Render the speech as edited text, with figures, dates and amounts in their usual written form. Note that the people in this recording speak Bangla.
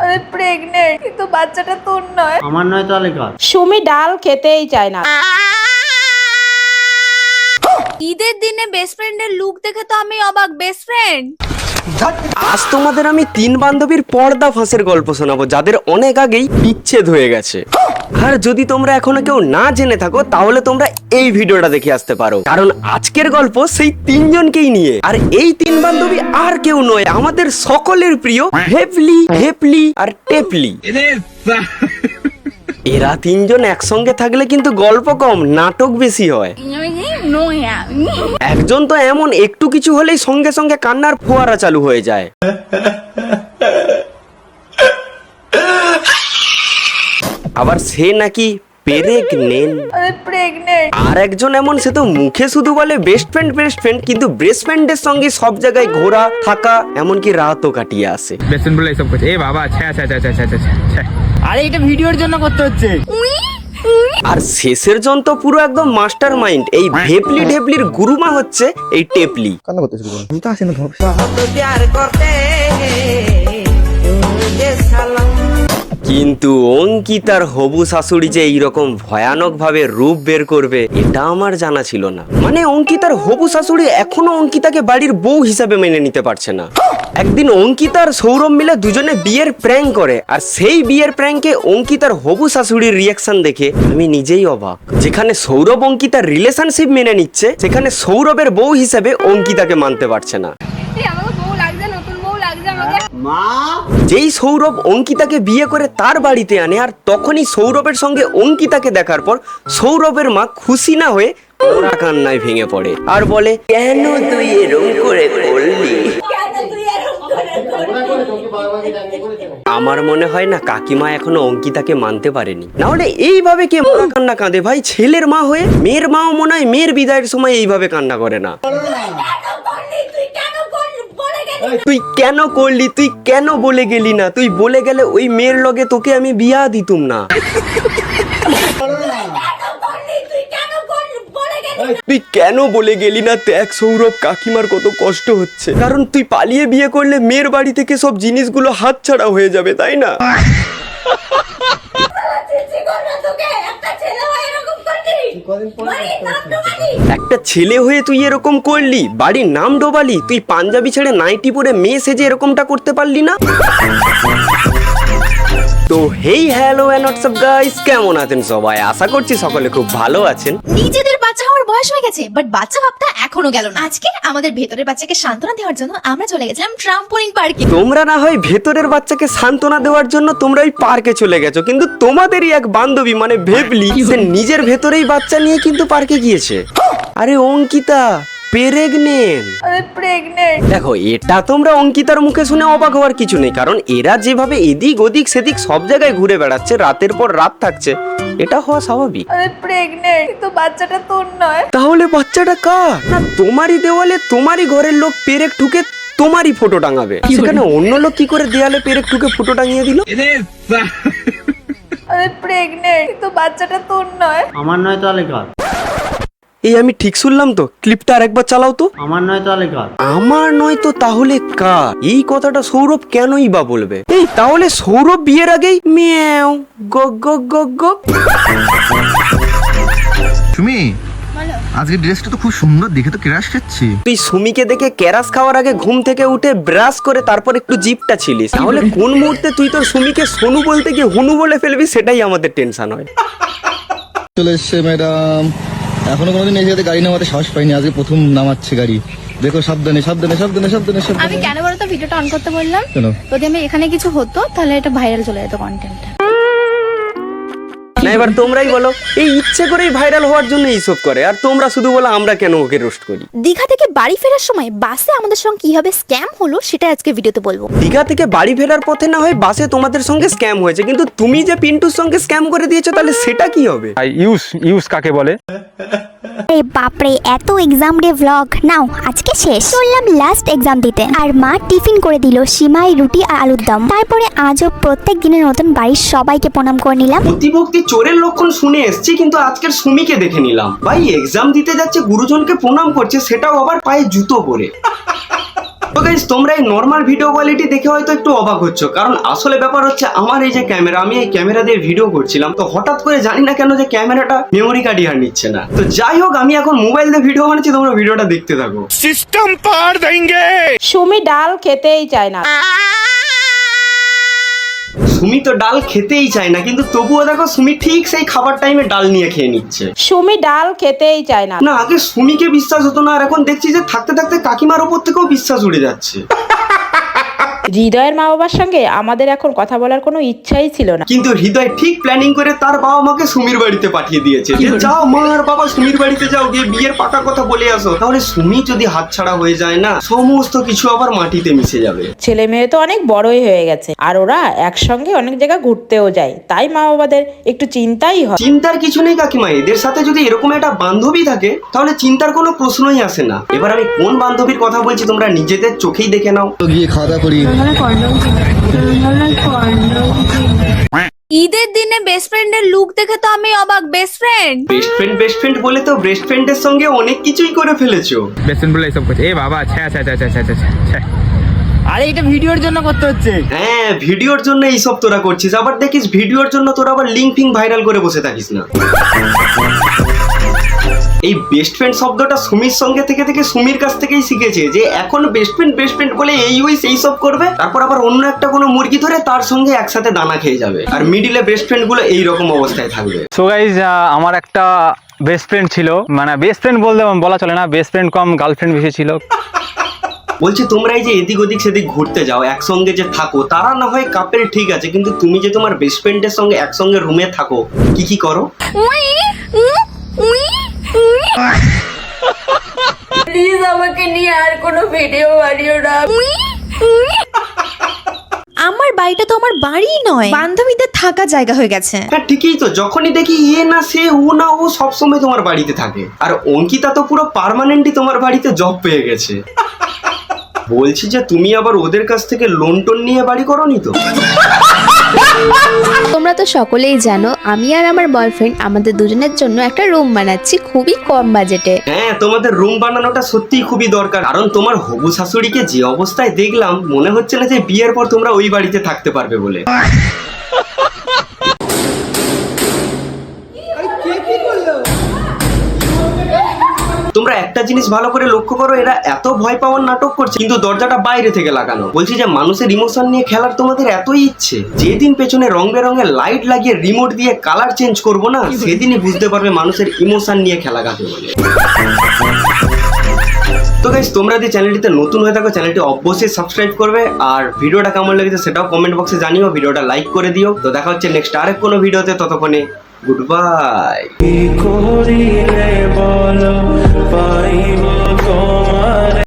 আমি প্রেগনেন্ট, কিন্তু বাচ্চাটা তোর নয়। আমার নয় তাহলে কার? সুমি ডাল খেতেই চায় না। ঈদের দিনে বেস্ট ফ্রেন্ডের লুক দেখে তো আমি অবাক। বেস্ট ফ্রেন্ড, আজ তোমাদের আমি তিন বান্ধবীর পর্দা ফাঁসের গল্প শোনাবো, যাদের অনেক আগেই বিচ্ছেদ হয়ে গেছে। আর যদি তোমরা এখনো কেউ না জেনে থাকো তাহলে তোমরা এই ভিডিওটা দেখে আসতে পারো, কারণ আজকের গল্প সেই তিনজনকেই নিয়ে। আর এই তিন বান্ধবী আর কেউ নয়, আমাদের সকলের প্রিয় হেপলি, হেপলি আর টেপলি। এরা তিনজন একসঙ্গে থাকলে কিন্তু গল্প কম, নাটক বেশি হয়। একজন তো এমন একটু কিছু হলেই সঙ্গে সঙ্গে কান্নার ফোয়ারা চালু হয়ে যায়। আবার সে নাকি প্রেগনেন্ট। আর একজন এমন, সে তো মুখে শুধু বলে বেস্ট ফ্রেন্ড, কিন্তু বেস্ট ফ্রেন্ডের সঙ্গে সব জায়গায় ঘোরা থাকা, এমনকি রাতও কাটিয়ে আসে। বেস্ট ফ্রেন্ড বলে এইসব করছে। এ বাবা, আচ্ছা। আরে এটা ভিডিওর জন্য করতে হচ্ছে। আর শেষের জন তো পুরো একদম মাস্টার মাইন্ড। এই ভেপলি ঢেপলির গুরুমা হচ্ছে এই টেপলি। কান্না করতে শুরু করলাম, আমি তো আসি না। কিন্তু অঙ্কিতার হবু শাশুড়ি যে এইরকম ভয়ানক ভাবে রূপ বের করবে এটা আমার জানা ছিল না। মানে অঙ্কিতার হবু শাশুড়ি এখনো অঙ্কিতাকে বাড়ির বউ হিসাবে মেনে নিতে পারছে না। একদিন অঙ্কিতা আর সৌরভ মিলে দুজনে বিয়ের প্র্যাঙ্ক করে, আর সেই বিয়ের প্র্যাঙ্কে অঙ্কিতার হবু শাশুড়ির রিয়াকশন দেখে আমি নিজেই অবাক। যেখানে সৌরভ অঙ্কিতার রিলেশনশিপ মেনে নিচ্ছে, সেখানে সৌরভের বউ হিসেবে অঙ্কিতাকে মানতে পারছে না। যেই সৌরভ অঙ্কিতাকে বিয়ে করে তার বাড়িতে আনে, আর তখনই সৌরভের সঙ্গে অঙ্কিতাকে দেখার পর সৌরভের মা খুশি না হয়ে ওরা কান্নায় ভেঙে পড়ে আর বলে, কেন তুই এরকম করে করলি? আমার মনে হয় না কাকিমা এখনো অঙ্কিতাকে মানতে পারেনি, না হলে এইভাবে কে মরা কান্না কাঁদে ভাই? ছেলের মা হয়ে মেয়ের মাও মনে হয় মেয়ের বিদায়ের সময় এইভাবে কান্না করে না। তুই কেন করলি, তুই কেন বলে গেলি না? তুই বলে গেলে ওই মেয়ের লগে তোকে আমি বিয়া দিতুম না। তুই কেন বলে গেলি না? দেখ সৌরভ, কাকিমার কত কষ্ট হচ্ছে, কারণ তুই পালিয়ে বিয়ে করলে মেয়ের বাড়ি থেকে সব জিনিসগুলো হাতছাড়া হয়ে যাবে, তাই না? একটা ছেলে হয়ে তুই এরকম করলি, বাড়ির নাম ডোবালি, তুই পাঞ্জাবি ছেড়ে নাইটি পরে মেয়ে সেজে এরকমটা করতে পারলি না? তো hey hello and what's up guys, কেমন আছেন সবাই? আশা করছি সকলে খুব ভালো আছেন। নিজেদের বাচ্চা হওয়ার বয়স হয়ে গেছে, বাট বাচ্চা ভাবটা এখনো গেল না। আজকে আমাদের ভেতরের বাচ্চাকে সান্ত্বনা দেওয়ার জন্য আমরা চলে গেছিলাম ট্রাম্পোলিন পার্কে। তোমরা না হয় ভেতরের বাচ্চাকে সান্ত্বনা দেওয়ার জন্য তোমরা ওই পার্কে চলে গেছো, কিন্তু তোমাদেরই এক বান্ধবী মানে ভেবলি, সে নিজের ভেতরেই বাচ্চা নিয়ে কিন্তু পার্কে গিয়েছে। আরে অঙ্কিতা প্রেগনেন্ট। দেখো, এটা তোমরা অঙ্কিতার মুখে শুনে অবাক হওয়ার কিছু নেই, কারণ এরা যেভাবে এদিক ওদিক সেদিক সব জায়গায় ঘুরে বেড়াচ্ছে, রাতের পর রাত থাকছে, এটা হওয়া স্বাভাবিক। আমি প্রেগনেন্ট, কিন্তু বাচ্চাটা তোর নয়। তাহলে বাচ্চাটা কার? না তোমারই দেওয়ালে তোমারই ঘরের লোক পেরেক ঠুকে তোমারই ফটো টাঙাবে, সেখানে অন্য লোক কি করে দেয়ালে পেরেক ঠুকে ফটো টাঙিয়ে দিল? আমি প্রেগনেন্ট, কিন্তু বাচ্চাটা তোর নয়। আমার নয় তাহলে কার? এই আমি ঠিক শুনলাম তো? ক্লিপটা আরেকবার চালাও তো। আমার নয় তাহলে কার? আমার নয় তো তাহলে কার? এই কথাটা সৌরভ কেনই বা বলবে? এই তাহলে সৌরভ বিয়ের আগেই মিয়াও গগ গগ গগ গগ। তুমি আজকে ড্রেসটা তো খুব সুন্দর, দেখে তো ক্রাশ খাচ্ছি। তুই সুমিকে দেখে ক্যারাস খাওয়ার আগে ঘুম থেকে উঠে ব্রাশ করে তারপর একটু জিপটা ছিলিস, তাহলে কোন মুহূর্তে তুই তোর সুমিকে সোনু বলতে গিয়ে হুনু বলে ফেলবি, সেটাই আমাদের টেনশন হয়। চলে এসছে ম্যাডাম। এখনো কোনোদিন এই জায়গাতে গাড়ি নামাতে সাহস পাইনি, আজকে প্রথম নামাচ্ছে গাড়ি। দেখো, সাবধানে সাবধানে সাবধানে সাবধানে আমি সাবধানে। কেন বলতো ভিডিওটা অন করতে বললাম? কেন? যদি আমি এখানে কিছু হতো তাহলে এটা ভাইরাল চলে যেত কন্টেন্টটা। না এবার তোমরাই বলো, এই ইচ্ছে করেই ভাইরাল হওয়ার জন্য এইসব করে, আর তোমরা শুধু বলো আমরা কেন ওকে রোস্ট করি। দীঘা থেকে বাড়ি ফেরার সময় বাসে আমাদের সঙ্গে কিভাবে স্ক্যাম হলো সেটা আজকে ভিডিওতে বলবো। দীঘা থেকে বাড়ি ফেরার পথে না হয় বাসে তোমাদের সঙ্গে স্ক্যাম হয়েছে, কিন্তু তুমি যে পিন্টুর সঙ্গে স্ক্যাম করে দিয়েছো, তাহলে সেটা কি হবে? ইউজ কাকে বলে? আরে বাপরে, এত এক্সাম ডে ভ্লগ নাও। আজকে শেষ করলাম লাস্ট এক্সাম দিতে, আর মা টিফিন করে দিল সিমাই, রুটি আর আলুর দম। তারপরে আজও প্রত্যেক দিনের মতন বাড়ির সবাইকে প্রণাম করে নিলাম। প্রতিভক্তি চোরের লক্ষণ শুনে এসেছি, কিন্তু আজকের সুমিকে দেখে নিলাম। ভাই এক্সাম দিতে যাচ্ছে, গুরুজনকে প্রণাম করছে, সেটাও আবার পায়ে জুতো পরে। তো গাইস তোমরা এই নর্মাল ভিডিও কোয়ালিটি দেখে হয়তো একটু অবাক হচ্ছ, কারণ আসলে ব্যাপার হচ্ছে আমার এই যে ক্যামেরা, আমি এই ক্যামেরা দিয়ে ভিডিও করছিলাম, তো হঠাৎ করে জানি না কেন যে ক্যামেরাটা মেমোরি কার্ডই আর নিচ্ছে না। তো যাই হোক, আমি এখন মোবাইল দিয়ে ভিডিও বানাচ্ছি, তোমরা ভিডিওটা দেখতে থাকো। সিস্টেম পার দেंगे। সুমি ডাল খেতেই চায় না। সুমি তো ডাল খেতেই চায় না, কিন্তু তবুও দেখো সুমি ঠিক সেই খাবার টাইমে ডাল নিয়ে খেয়ে নিচ্ছে। সুমি ডাল খেতেই চায় না। না, আগে সুমিকে বিশ্বাস হতো না, আর এখন দেখছি যে থাকতে থাকতে কাকিমার উপর থেকেও বিশ্বাস উড়ে যাচ্ছে। হৃদয়ের মা বাবার সঙ্গে আমাদের এখন কথা বলার কোনো ইচ্ছাই ছিল না। কিন্তু হৃদয় ঠিক প্ল্যানিং করে তার বাবা মাকে সুমির বাড়িতে পাঠিয়ে দিয়েছে যে যাও মা আর বাবা সুমির বাড়িতে যাও, গিয়ে বিয়ের পাকা কথা বলে আসো। তাহলে সুমি যদি হাতছাড়া হয়ে যায় না, সমস্ত কিছু আবার মাটিতে মিশে যাবে। ছেলে মেয়ে তো অনেক বড়ই হয়ে গেছে, আর ওরা একসঙ্গে অনেক জায়গা ঘুরতেও যায়, তাই মা বাবাদের একটু চিন্তাই হয়। চিন্তার কিছু নেই কাকিমা, এদের সাথে যদি এরকম একটা বান্ধবী থাকে তাহলে চিন্তার কোনো প্রশ্নই আসে না। এবার আমি কোন বান্ধবীর কথা বলছি তোমরা নিজেদের চোখেই দেখে নাও। তো গিয়ে খাওয়া দাওয়া করি। ঈদের দিনে বেস্ট ফ্রেন্ডের লুক দেখে তো আমি অবাক। বেস্ট ফ্রেন্ড বেস্ট ফ্রেন্ড বলে তো বেস্ট ফ্রেন্ডের সঙ্গে অনেক কিছুই করে ফেলেছো। बेस्ट फ्रेंड बोले ये सब कुछ। ए बाबा छे छे छे छे छे छे। আরে এটা ভিডিওর জন্য করতে হচ্ছে। হ্যাঁ, ভিডিওর জন্য এইসব তোরা করছিস, আবার দেখিস ভিডিওর জন্য তোরা আবার লিঙ্ক ফিঙ্ক ভাইরাল করে বসে থাকিস না। এই বেস্ট ফ্রেন্ড শব্দটা সুমির সঙ্গে থেকে থেকে সুমির কাছ থেকেই শিখেছে, যে এখন বেস্ট ফ্রেন্ড বলে এই ওই সেই সব করবে, তারপর আবার অন্য একটা কোনো মুরগি ধরে তার সঙ্গে একসাথে দানা খেয়ে যাবে, আর মিডিলে বেস্ট ফ্রেন্ড গুলো এইরকম অবস্থায় থাকবে। সো গাইজ আমার একটা বেস্ট ফ্রেন্ড ছিল, মানে বেস্ট ফ্রেন্ড বলা চলে না, বেস্ট ফ্রেন্ড কম গার্লফ্রেন্ড বেশি ছিল। বলছি তোমরা এই যে এদিক ওদিক সেদিক ঘুরতে যাও, একসঙ্গে যে থাকো, তারা না হয় কাপেল ঠিক আছে, কিন্তু তুমি যে তোমার বেস্ট ফ্রেন্ডের সঙ্গে একসঙ্গে রুমে থাকো, কি করো? প্লিজ আমাকে নিয়ে আর কোনো ভিডিও বানিও না। আমার বাড়িটা তো আমার বাড়ি নয়, বান্ধবীদের থাকা জায়গা হয়ে গেছে। হ্যাঁ ঠিকই তো, যখনই দেখি এ না সে ও না ও সবসময় তোমার বাড়িতে থাকে, আর অঙ্কিতা তো পুরো পার্মানেন্টই তোমার বাড়িতে জব পেয়ে গেছে। বলছি যে তুমি আবার ওদের কাছ থেকে লোন টোন নিয়ে বাড়ি করোনি তো? তোমরা তো সকলেই জানো আমি আর আমার বয়ফ্রেন্ড আমাদের দুজনের জন্য একটা রুম বানাচ্ছি খুবই কম বাজেটে। হ্যাঁ, তোমাদের রুম বানানোটা সত্যিই খুবই দরকার, কারণ তোমার হবু শাশুড়িকে যে অবস্থায় দেখলাম, মনে হচ্ছে না যে বিয়ের পর তোমরা ওই বাড়িতে থাকতে পারবে বলে। তোমরা একটা জিনিস ভালো করে লক্ষ্য করো, এরা এত ভয় পাওয়ার নাটক করছে কিন্তু দরজাটা বাইরে থেকে লাগানো। বলছি যে মানুষের ইমোশন নিয়ে খেলার তোমাদের এতই ইচ্ছে, যেদিন পেছনে রং বেরঙের লাইট লাগিয়ে রিমোট দিয়ে কালার চেঞ্জ করবো না, সেদিনই বুঝতে পারবে মানুষের ইমোশন নিয়ে খেলা কাকে বলে। তো গাইস, তোমরা যদি চ্যানেলটিতে নতুন হয়ে থাকো চ্যানেলটি অবশ্যই সাবস্ক্রাইব করবে, আর ভিডিওটা কেমন লেগেছে সেটাও কমেন্ট বক্সে জানিও, ভিডিওটা লাইক করে দিও। তো দেখা হচ্ছে নেক্সট আরেক কোনো ভিডিওতে, ততক্ষণে গুড বাই।